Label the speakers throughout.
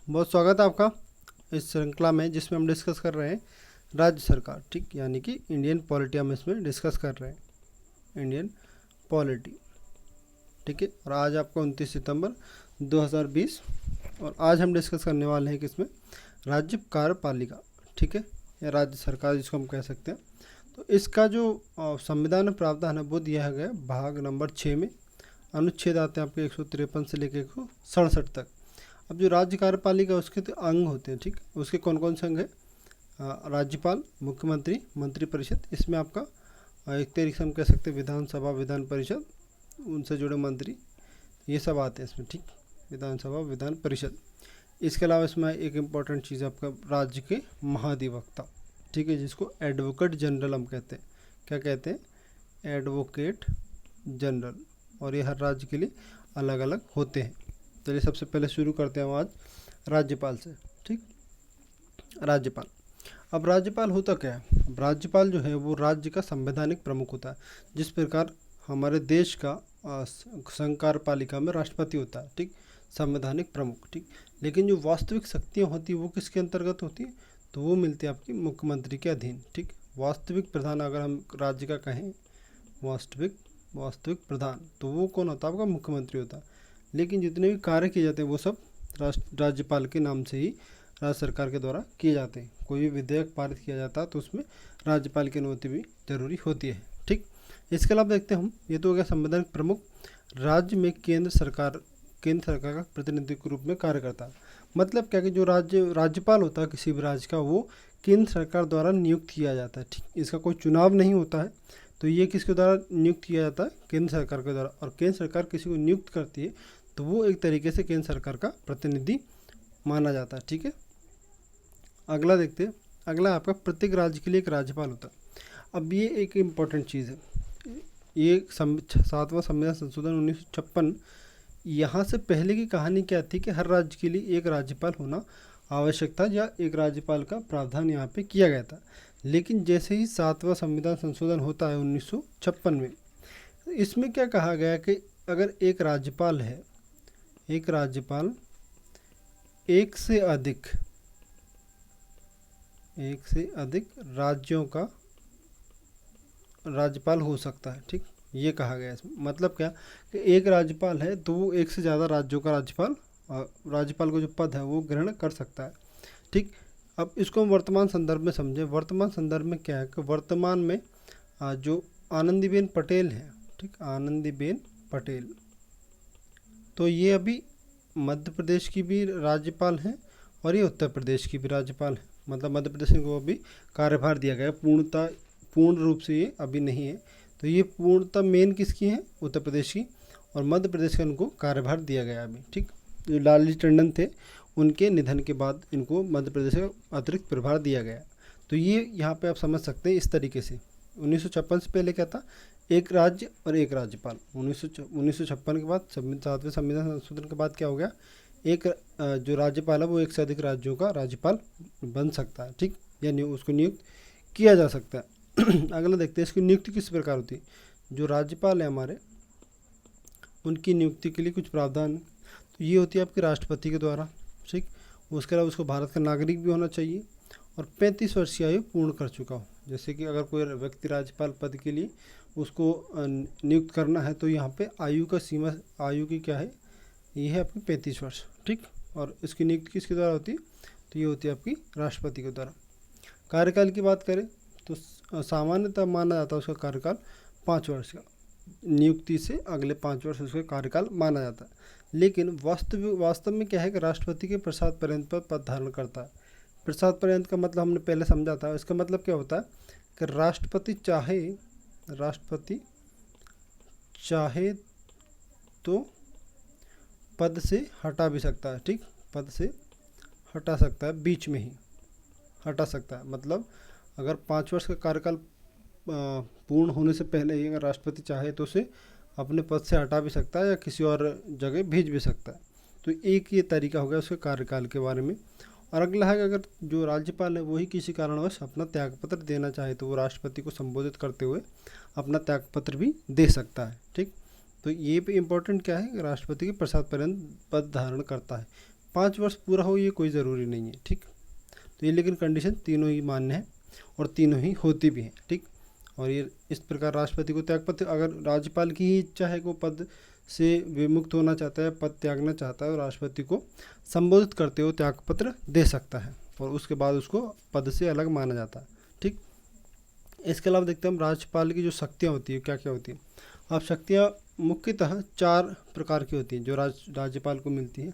Speaker 1: बहुत स्वागत है आपका इस श्रृंखला में जिसमें हम डिस्कस कर रहे हैं राज्य सरकार, ठीक, यानी कि इंडियन पॉलिटी हम इसमें डिस्कस कर रहे हैं, इंडियन पॉलिटी, ठीक है। और आज आपका 29 सितंबर 2020 और आज हम डिस्कस करने वाले हैं कि इसमें राज्य कार्यपालिका, ठीक है, या राज्य सरकार जिसको हम कह सकते हैं। तो इसका जो संविधान में प्रावधान है वो दिया गया भाग नंबर 6 में। अनुच्छेद आते हैं आपके 153 से लेकर 167 तक। अब जो राज्य कार्यपालिका उसके तो अंग होते हैं, ठीक, उसके कौन कौन से अंग है? राज्यपाल, मुख्यमंत्री, मंत्रिपरिषद। इसमें आपका एक तरीके से हम कह सकते हैं विधानसभा, विधान परिषद, उनसे जुड़े मंत्री, ये सब आते हैं इसमें, ठीक, विधानसभा, विधान परिषद। इसके अलावा इसमें एक इम्पॉर्टेंट चीज़ आपका राज्य के महाधिवक्ता, ठीक है, जिसको एडवोकेट जनरल हम कहते हैं। क्या कहते हैं? Advocate general. और ये हर राज्य के लिए अलग अलग होते हैं। चलिए सबसे पहले शुरू करते हैं हम आज राज्यपाल से, ठीक। राज्यपाल, अब राज्यपाल होता क्या है? अब राज्यपाल जो है वो राज्य का संवैधानिक प्रमुख होता है। जिस प्रकार हमारे देश का संघ कार्यपालिका में राष्ट्रपति होता है, ठीक, संवैधानिक प्रमुख, ठीक। लेकिन जो वास्तविक शक्तियाँ होती है वो किसके अंतर्गत होती है? तो वो मिलती है आपकी मुख्यमंत्री के अधीन, ठीक। वास्तविक प्रधान अगर हम राज्य का कहें, वास्तविक प्रधान, तो वो कौन होता है? आपका मुख्यमंत्री होता है। लेकिन जितने भी कार्य किए जाते हैं वो सब राज्यपाल के नाम से ही राज्य सरकार के द्वारा किए जाते हैं। कोई भी विधेयक पारित किया जाता है तो उसमें राज्यपाल की अनुमति भी जरूरी होती है, ठीक। इसके अलावा देखते हैं हम, ये तो हो गया संवैधानिक प्रमुख। राज्य में केंद्र सरकार का प्रतिनिधि के रूप में कार्य करता है। मतलब क्या कि जो राज्यपाल होता है किसी भी राज्य का, वो केंद्र सरकार द्वारा नियुक्त किया जाता है, ठीक। इसका कोई चुनाव नहीं होता है। तो ये किसके द्वारा नियुक्त किया जाता है? केंद्र सरकार के द्वारा। और केंद्र सरकार किसी को नियुक्त करती है तो वो एक तरीके से केंद्र सरकार का प्रतिनिधि माना जाता है, ठीक है। अगला देखते हैं। अगला आपका प्रत्येक राज्य के लिए एक राज्यपाल होता है। अब ये एक इम्पॉर्टेंट चीज़ है। ये 7वां संविधान संशोधन 1956, यहाँ से पहले की कहानी क्या थी कि हर राज्य के लिए एक राज्यपाल होना आवश्यक था, या एक राज्यपाल का प्रावधान यहाँ पे किया गया था। लेकिन जैसे ही 7वां संविधान संशोधन होता है 1956 में, इसमें क्या कहा गया कि अगर एक राज्यपाल है, एक राज्यपाल एक से अधिक राज्यों का राज्यपाल हो सकता है, ठीक, ये कहा गया है इसमें। मतलब क्या कि एक राज्यपाल है तो वो एक से ज़्यादा राज्यों का राज्यपाल को जो पद है वो ग्रहण कर सकता है, ठीक। अब इसको हम वर्तमान संदर्भ में समझें। वर्तमान संदर्भ में क्या है कि वर्तमान में जो आनंदीबेन पटेल है, ठीक, आनंदीबेन पटेल, तो ये अभी मध्य प्रदेश की भी राज्यपाल हैं और ये उत्तर प्रदेश की भी राज्यपाल है। मतलब मध्य प्रदेश को अभी कार्यभार दिया गया है, पूर्ण रूप से ये अभी नहीं है। तो ये पूर्णतः मेन किसकी है? उत्तर प्रदेश की। और मध्य प्रदेश का इनको कार्यभार दिया गया अभी, ठीक। जो लालजी टंडन थे उनके निधन के बाद इनको मध्य प्रदेश का अतिरिक्त प्रभार दिया गया। तो ये यहाँ पे आप समझ सकते हैं इस तरीके से। 1956 से पहले क्या था? एक राज्य और एक राज्यपाल। 1956 के बाद 7वें संविधान संशोधन के बाद क्या हो गया? एक जो राज्यपाल है वो एक से अधिक राज्यों का राज्यपाल बन सकता है, ठीक, या उसको नियुक्त किया जा सकता है। अगला देखते हैं इसकी नियुक्ति किस प्रकार होती है। जो राज्यपाल है हमारे, उनकी नियुक्ति के लिए कुछ प्रावधान, तो ये होती है आपके राष्ट्रपति के द्वारा, ठीक। उसके अलावा उसको भारत का नागरिक भी होना चाहिए और 35 वर्ष की आयु पूर्ण कर चुका हो। जैसे कि अगर कोई व्यक्ति राज्यपाल पद के लिए उसको नियुक्त करना है तो यहाँ पे आयु की क्या है? ये है आपकी 35 वर्ष, ठीक। और इसकी नियुक्ति किसके द्वारा होती है? तो ये होती है आपकी राष्ट्रपति के द्वारा। कार्यकाल की बात करें तो सामान्यतः माना जाता है उसका कार्यकाल 5 वर्ष का। नियुक्ति से अगले 5 वर्ष उसका कार्यकाल माना जाता है। लेकिन वास्तव में क्या है कि राष्ट्रपति के प्रसाद पर्यंत पर पद धारण करता है। प्रसाद पर्यंत का मतलब हमने पहले समझा था। इसका मतलब क्या होता है कि राष्ट्रपति चाहे तो पद से हटा भी सकता है, ठीक, पद से हटा सकता है, बीच में ही हटा सकता है। मतलब अगर 5 वर्ष का कार्यकाल पूर्ण होने से पहले ही अगर राष्ट्रपति चाहे तो उसे अपने पद से हटा भी सकता है या किसी और जगह भेज भी सकता है। तो एक ये तरीका हो गया उसके कार्यकाल के बारे में। और अगला है कि अगर जो राज्यपाल है वही किसी कारणवश अपना त्यागपत्र देना चाहे तो वो राष्ट्रपति को संबोधित करते हुए अपना त्यागपत्र भी दे सकता है, ठीक। तो ये भी इम्पोर्टेंट क्या है? राष्ट्रपति के प्रसाद पर्यंत पद धारण करता है। 5 वर्ष पूरा हो ये कोई ज़रूरी नहीं है, ठीक। तो ये लेकिन कंडीशन तीनों ही मान्य है और तीनों ही होती भी हैं, ठीक। और ये इस प्रकार राष्ट्रपति को त्यागपत्र, अगर राज्यपाल की ही इच्छा है कि वो पद से विमुक्त होना चाहता है, पद त्यागना चाहता है, और राष्ट्रपति को संबोधित करते हुए त्यागपत्र दे सकता है और उसके बाद उसको पद से अलग माना जाता है, ठीक। इसके अलावा देखते हैं हम राज्यपाल की जो शक्तियाँ होती है क्या क्या होती हैं। अब शक्तियाँ मुख्यतः 4 प्रकार की होती हैं जो राज्यपाल को मिलती हैं।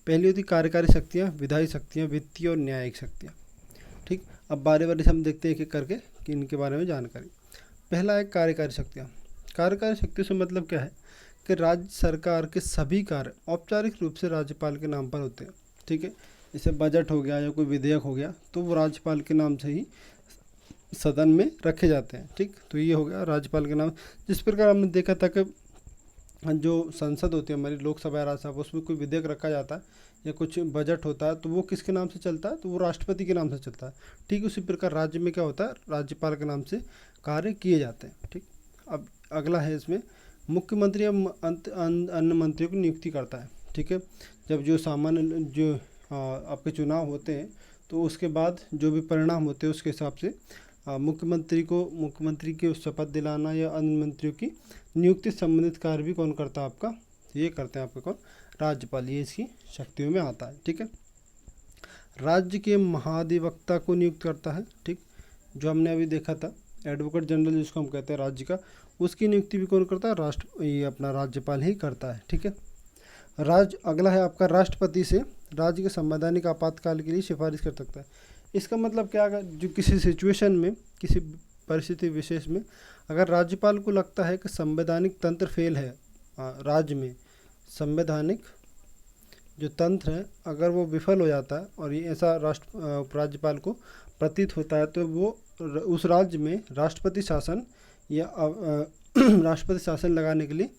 Speaker 1: पहली होती कार्यकारी शक्तियाँ, विधायी शक्तियाँ, वित्तीय और न्यायिक शक्तियाँ, ठीक। अब बारी बारी से हम देखते हैं एक एक करके कि इनके बारे में जानकारी। पहला है कार्यकारी शक्तियाँ। कार्यकारी शक्तियों से मतलब क्या है कि राज्य सरकार के सभी कार्य औपचारिक रूप से राज्यपाल के नाम पर होते हैं, ठीक है। जैसे बजट हो गया या कोई विधेयक हो गया तो वो राज्यपाल के नाम से ही सदन में रखे जाते हैं, ठीक। तो ये हो गया राज्यपाल के नाम। जिस प्रकार हमने देखा था कि जो संसद होती है हमारी लोकसभा या राज्यसभा, उसमें कोई विधेयक रखा जाता है या कुछ बजट होता है तो वो किसके नाम से चलता है, तो वो राष्ट्रपति के नाम से चलता है, ठीक। उसी प्रकार राज्य में क्या होता है, राज्यपाल के नाम से कार्य किए जाते हैं, ठीक। अब अगला है इसमें मुख्यमंत्री अन्य मंत्रियों की नियुक्ति करता है, ठीक है। जब जो सामान्य जो आपके चुनाव होते हैं तो उसके बाद जो भी परिणाम होते हैं उसके हिसाब से मुख्यमंत्री की शपथ दिलाना या अन्य मंत्रियों की नियुक्ति संबंधित कार्य भी कौन करता है आपका, ये करते हैं आपके कौन, राज्यपाल। ये इसकी शक्तियों में आता है, ठीक है। राज्य के महाधिवक्ता को नियुक्त करता है, ठीक। जो हमने अभी देखा था एडवोकेट जनरल जिसको हम कहते हैं राज्य का, उसकी नियुक्ति भी कौन करता है, ये अपना राज्यपाल ही करता है, ठीक है। अगला है आपका राष्ट्रपति से राज्य के संवैधानिक आपातकाल के लिए सिफारिश कर सकता है। इसका मतलब क्या है, जो किसी सिचुएशन में किसी परिस्थिति विशेष में अगर राज्यपाल को लगता है कि संवैधानिक तंत्र फेल है, राज्य में संवैधानिक जो तंत्र है अगर वो विफल हो जाता है और ये ऐसा राज्यपाल को प्रतीत होता है तो वो उस राज्य में राष्ट्रपति शासन या राष्ट्रपति शासन लगाने के लिए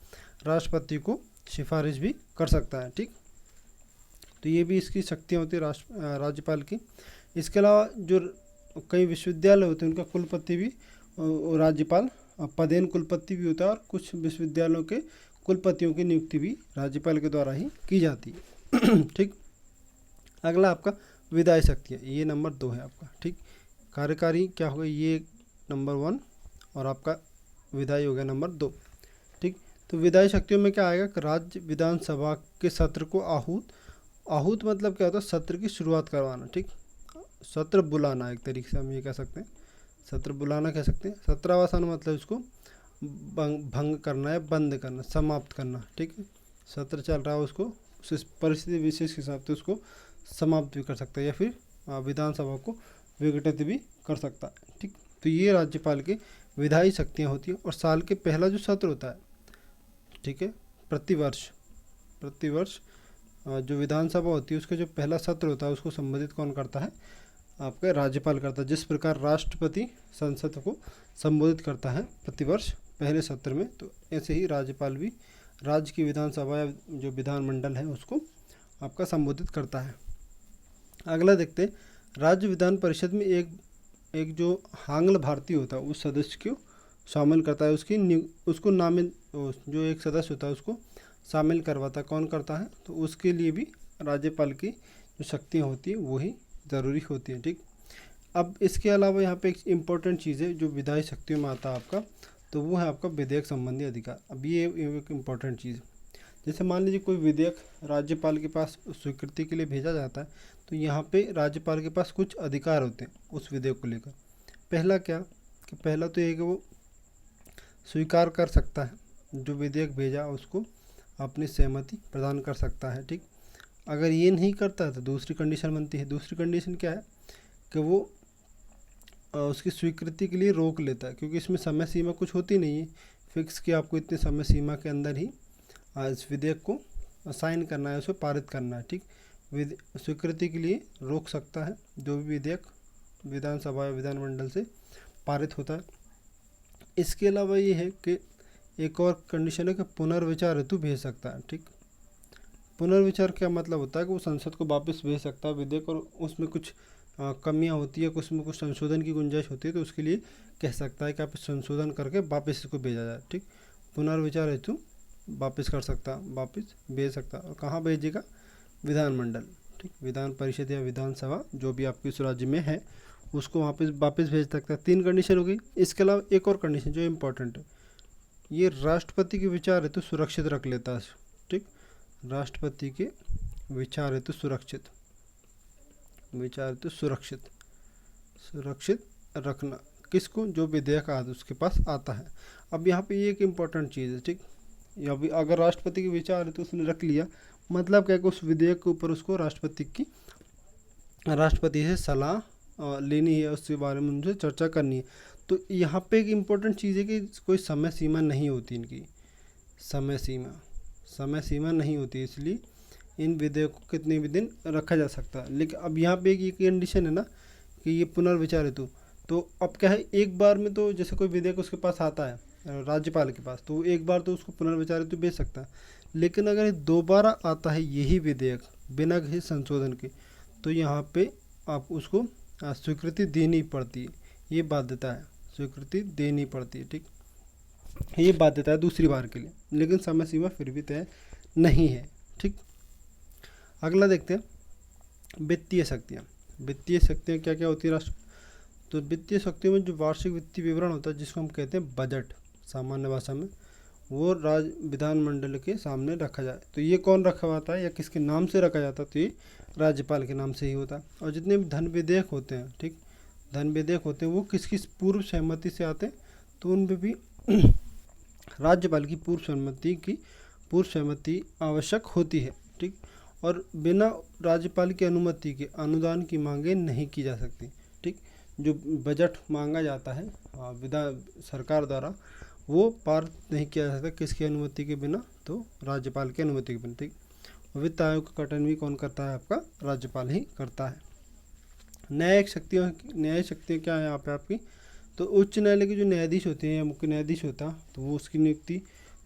Speaker 1: राष्ट्रपति को सिफारिश भी कर सकता है, ठीक। तो ये भी इसकी शक्तियाँ होती है राज्यपाल की। इसके अलावा जो कई विश्वविद्यालय होते हैं उनका कुलपति भी राज्यपाल पदेन कुलपति भी होता है और कुछ विश्वविद्यालयों के कुलपतियों की नियुक्ति भी राज्यपाल के द्वारा ही की जाती है, ठीक। अगला आपका विधायी शक्तियाँ, ये नंबर 2 है आपका, ठीक। कार्यकारी क्या होगा, ये नंबर 1 और आपका विधायी हो गया नंबर 2, ठीक। तो विधायी शक्तियों में क्या आएगा कि राज्य विधानसभा के सत्र को आहूत मतलब क्या होता है, सत्र की शुरुआत करवाना, ठीक। सत्र बुलाना, एक तरीके से हम ये कह सकते हैं, सत्र बुलाना कह सकते हैं। सत्रावसान मतलब इसको भंग करना या बंद करना, समाप्त करना, ठीक है। सत्र चल रहा है उसको उस परिस्थिति विशेष के हिसाब से उसको समाप्त भी कर सकता है या फिर विधानसभा को विघटित भी कर सकता है, ठीक। तो ये राज्यपाल की विधायी शक्तियाँ होती हैं। और साल के पहला जो सत्र होता है, ठीक है, प्रतिवर्ष जो विधानसभा होती है उसका जो पहला सत्र होता है उसको संबोधित कौन करता है, आपका राज्यपाल करता है। जिस प्रकार राष्ट्रपति संसद को संबोधित करता है प्रतिवर्ष पहले सत्र में, तो ऐसे ही राज्यपाल भी राज्य की विधानसभा या जो विधानमंडल है उसको आपका संबोधित करता है। अगला देखते हैं, राज्य विधान परिषद में एक जो आंग्ल भारतीय होता है उस सदस्य को शामिल करता है, उसको नामित जो एक सदस्य होता है उसको शामिल करवाता है, कौन करता है, तो उसके लिए भी राज्यपाल की जो शक्तियाँ होती हैं वही ज़रूरी होती हैं, ठीक। अब इसके अलावा यहाँ पे एक इम्पोर्टेंट चीज़ है जो विधायी शक्तियों में आता है आपका, तो वो है आपका विधेयक संबंधी अधिकार। अब ये एक इम्पोर्टेंट चीज़, जैसे मान लीजिए कोई विधेयक राज्यपाल के पास स्वीकृति के लिए भेजा जाता है तो यहाँ पे राज्यपाल के पास कुछ अधिकार होते हैं उस विधेयक को लेकर। पहला क्या कि पहला तो ये कि वो स्वीकार कर सकता है, जो विधेयक भेजा उसको अपनी सहमति प्रदान कर सकता है, ठीक। अगर ये नहीं करता है तो दूसरी कंडीशन बनती है। दूसरी कंडीशन क्या है कि वो उसकी स्वीकृति के लिए रोक लेता है, क्योंकि इसमें समय सीमा कुछ होती नहीं है फिक्स कि आपको इतने समय सीमा के अंदर ही इस विधेयक को साइन करना है, उसे पारित करना है, ठीक। स्वीकृति के लिए रोक सकता है जो भी विधेयक विधानसभा या विधानमंडल से पारित होता है। इसके अलावा ये है कि एक और कंडीशन है कि पुनर्विचार हेतु भेज सकता है, ठीक। पुनर्विचार क्या मतलब होता है कि वो संसद को वापस भेज सकता है विधेयक, और उसमें कुछ कमियां होती है, उसमें कुछ संशोधन की गुंजाइश होती है तो उसके लिए कह सकता है कि आप संशोधन करके वापस इसको भेजा जाए, ठीक। पुनर्विचार हेतु वापस कर सकता, वापस भेज सकता। और कहाँ भेजेगा, विधानमंडल, ठीक, विधान परिषद या विधानसभा जो भी आपके उस राज्य में है उसको वापस भेज सकता है। 3 कंडीशन हो गई। इसके अलावा एक और कंडीशन जो इम्पोर्टेंट है, ये राष्ट्रपति के विचार हेतु सुरक्षित रख लेता है, ठीक, राष्ट्रपति के विचार हेतु सुरक्षित रखना किसको, जो विधेयक आज उसके पास आता है। अब यहाँ पे ये एक इम्पॉर्टेंट चीज़ है, ठीक, या भी अगर राष्ट्रपति के विचार है तो उसने रख लिया, मतलब क्या कि उस विधेयक के ऊपर उसको राष्ट्रपति से सलाह लेनी है, उसके बारे में उनसे चर्चा करनी है। तो यहाँ पे एक इम्पोर्टेंट चीज़ है कि कोई समय सीमा नहीं होती, इनकी समय सीमा नहीं होती, इसलिए इन विधेयक को कितने भी दिन रखा जा सकता है। लेकिन अब यहाँ पे एक कंडीशन है ना कि ये पुनर्विचार हेतु, तो अब क्या है, एक बार में तो जैसे कोई विधेयक उसके पास आता है राज्यपाल के पास, तो एक बार तो उसको पुनर्विचार हेतु भेज सकता है। लेकिन अगर दोबारा आता है यही विधेयक बिना किसी संशोधन के, तो यहाँ पे आप उसको स्वीकृति देनी पड़ती है, ये बाध्यता है, स्वीकृति देनी पड़ती है, ठीक, ये बाध्यता है दूसरी बार के लिए, लेकिन समय सीमा फिर भी तय नहीं है, ठीक। अगला देखते हैं वित्तीय शक्तियाँ। क्या क्या होती है राष्ट्र, तो वित्तीय शक्तियों में जो वार्षिक वित्तीय विवरण होता है जिसको हम कहते हैं बजट सामान्य भाषा में, वो विधानमंडल के सामने रखा जाए। तो ये कौन रखा हुआ है या किसके नाम से रखा जाता है, तो ये राज्यपाल के नाम से ही होता है। और जितने भी धन विधेयक होते हैं, ठीक, धन विधेयक होते हैं वो किसकी पूर्व सहमति से आते हैं, तो उनमें भी राज्यपाल की पूर्व सहमति आवश्यक होती है, ठीक। और बिना राज्यपाल की अनुमति के अनुदान की मांगें नहीं की जा सकती, ठीक। जो बजट मांगा जाता है सरकार द्वारा, वो पार नहीं किया जा सकता किसकी अनुमति के बिना, तो राज्यपाल की अनुमति के बिना, ठीक। वित्त आयोग का गठन भी कौन करता है, आपका राज्यपाल ही करता है। न्यायिक शक्तियाँ क्या है यहाँ पे आपकी, तो उच्च न्यायालय के जो न्यायाधीश होते हैं या मुख्य न्यायाधीश होता तो वो उसकी नियुक्ति,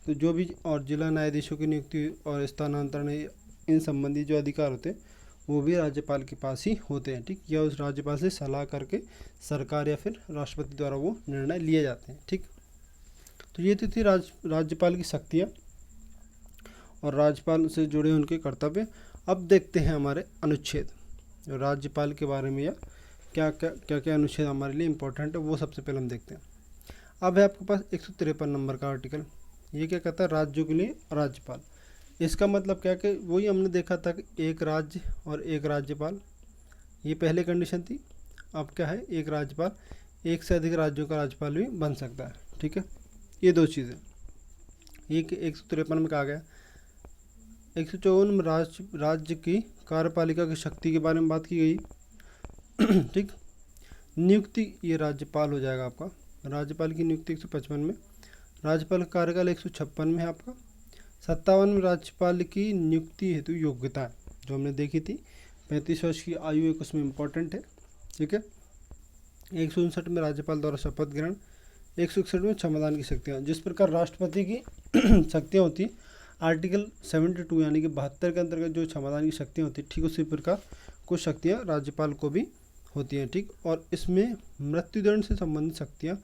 Speaker 1: तो जो भी और जिला न्यायाधीशों की नियुक्ति और स्थानांतरण इन संबंधी जो अधिकार होते हैं वो भी राज्यपाल के पास ही होते हैं, ठीक, या उस राज्यपाल से सलाह करके सरकार या फिर राष्ट्रपति द्वारा वो निर्णय लिए जाते हैं, ठीक। तो ये थी राज्यपाल की शक्तियाँ और राज्यपाल से जुड़े उनके कर्तव्य। अब देखते हैं हमारे अनुच्छेद, राज्यपाल के बारे में या क्या अनुच्छेद हमारे लिए इम्पोर्टेंट है, वो सबसे पहले हम देखते हैं। अब है आपके पास 153 नंबर का आर्टिकल, ये क्या कहता है, राज्यों के लिए राज्यपाल। इसका मतलब क्या कि वही हमने देखा था कि एक राज्य और एक राज्यपाल, ये पहले कंडीशन थी। अब क्या है, एक राज्यपाल, एक से अधिक राज्यों का राज्यपाल भी बन सकता है, ठीक है। ये दो चीज़ें, ये 153 में कहा गया। 154 में राज्य की कार्यपालिका की शक्ति के बारे में बात की गई, ठीक। नियुक्ति, ये राज्यपाल हो जाएगा आपका, राज्यपाल की नियुक्ति 155 में। राज्यपाल का कार्यकाल 156 में है आपका। 57 में राज्यपाल की नियुक्ति हेतु योग्यता जो हमने देखी थी, 35 वर्ष की आयु एक उसमें इम्पोर्टेंट है, ठीक है। 159 में राज्यपाल द्वारा शपथ ग्रहण। 161 में क्षमतान की शक्तियाँ, जिस प्रकार राष्ट्रपति की शक्तियाँ होती आर्टिकल 72 यानी कि 72 के अंतर्गत जो क्षमतान की शक्तियाँ होती, ठीक उसी प्रकार कुछ शक्तियाँ राज्यपाल को भी होती हैं, ठीक। और इसमें मृत्युदंड से संबंधित शक्तियाँ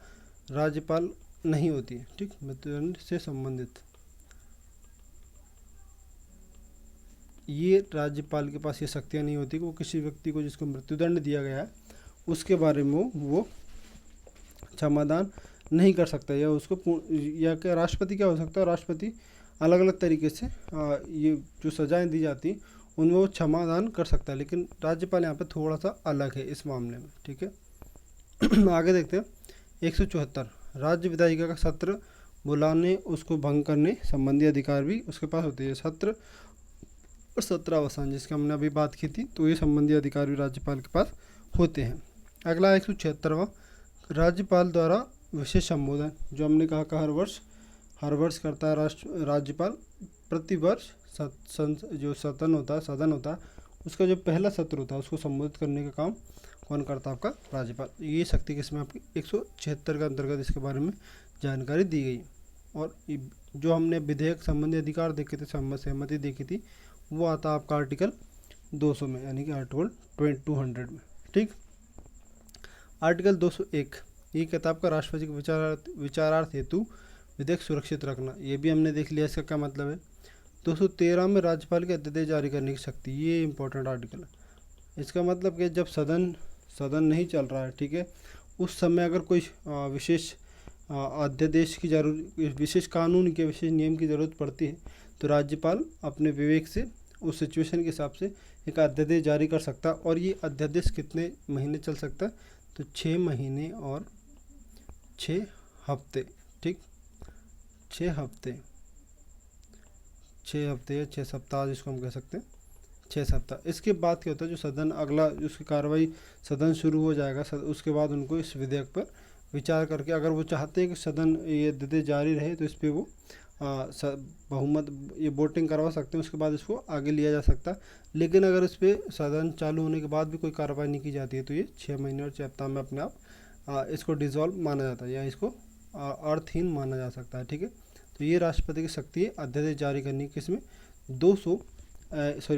Speaker 1: राज्यपाल नहीं होती है, ठीक, मृत्युदंड से संबंधित ये राज्यपाल के पास ये शक्तियाँ नहीं होती कि वो किसी व्यक्ति को जिसको मृत्युदंड दिया गया है उसके बारे में वो क्षमादान नहीं कर सकता, या उसको या क्या राष्ट्रपति क्या हो सकता है, राष्ट्रपति अलग अलग तरीके से ये जो सजाएं दी जाती उनमें वो क्षमादान कर सकता है, लेकिन राज्यपाल यहाँ पे थोड़ा सा अलग है इस मामले में, ठीक है। आगे देखते हैं 174 राज्य विधायिका का सत्र बुलाने उसको भंग करने संबंधी अधिकार भी उसके पास होते हैं। सत्र और सत्रावसान जिसकी हमने अभी बात की थी, तो ये संबंधी अधिकार भी राज्यपाल के पास होते हैं। अगला 176वां राज्यपाल द्वारा विशेष संबोधन, जो हमने कहा कि हर वर्ष करता है राज्यपाल, प्रतिवर्ष जो सदन होता है उसका जो पहला सत्र होता है उसको संबोधित करने का काम कौन करता है, आपका राज्यपाल। ये शक्ति किसमें आपकी 176 के अंतर्गत इसके बारे में जानकारी दी गई। और जो हमने विधेयक संबंधी अधिकार देखे थे, सहमति देखी थी, वो आता है आपका आर्टिकल 200 में, यानी कि आर्टिकल 200 में, ठीक। आर्टिकल 201 ये कहता है आपका राष्ट्रपति के विचारार्थ हेतु विधेयक सुरक्षित रखना। ये भी हमने देख लिया इसका क्या मतलब है। 213 में राज्यपाल के अध्यादेश जारी करने की शक्ति, ये इंपॉर्टेंट आर्टिकल है। इसका मतलब कि जब सदन नहीं चल रहा है, ठीक है, उस समय अगर कोई विशेष अध्यादेश की जरूर, विशेष कानून के विशेष नियम की ज़रूरत पड़ती है तो राज्यपाल अपने विवेक से उस सिचुएशन के हिसाब से एक अध्यादेश जारी कर सकता है। और ये अध्यादेश कितने महीने चल सकता है, तो 6 महीने और 6 हफ्ते, ठीक, 6 हफ्ते या 6 सप्ताह जिसको हम कह सकते हैं, 6 सप्ताह। इसके बाद क्या होता है, जो सदन अगला उसकी कार्रवाई सदन शुरू हो जाएगा, उसके बाद उनको इस विधेयक पर विचार करके, अगर वो चाहते हैं कि सदन ये अध्यादेश जारी रहे तो इस पर वो बहुमत ये वोटिंग करवा सकते हैं, उसके बाद इसको आगे लिया जा सकता है। लेकिन अगर इस पर सदन चालू होने के बाद भी कोई कार्रवाई नहीं की जाती है तो ये 6 महीने और 6 सप्ताह में अपने आप इसको डिसॉल्व माना जाता है या इसको अर्थहीन माना जा सकता है, ठीक है। तो ये राष्ट्रपति की शक्ति है अध्यादेश जारी करने की, इसमें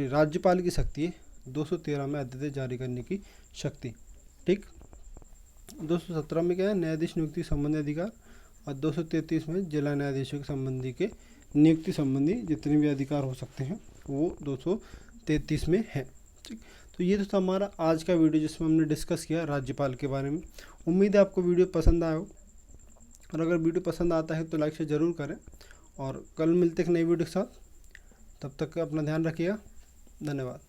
Speaker 1: राज्यपाल की शक्ति है 213 में अध्यादेश जारी करने की शक्ति, ठीक। 217 में क्या है, न्यायाधीश नियुक्ति संबंधी अधिकार, और 233 में जिला न्यायाधीशों के संबंधी के नियुक्ति संबंधी जितने भी अधिकार हो सकते हैं वो 233 में है, ठीक। तो ये तो था हमारा आज का वीडियो जिसमें हमने डिस्कस किया राज्यपाल के बारे में। उम्मीद है आपको वीडियो पसंद आया हो, और अगर वीडियो पसंद आता है तो लाइक से ज़रूर करें, और कल मिलते हैं एक नई वीडियो के साथ। तब तक अपना ध्यान रखिएगा, धन्यवाद।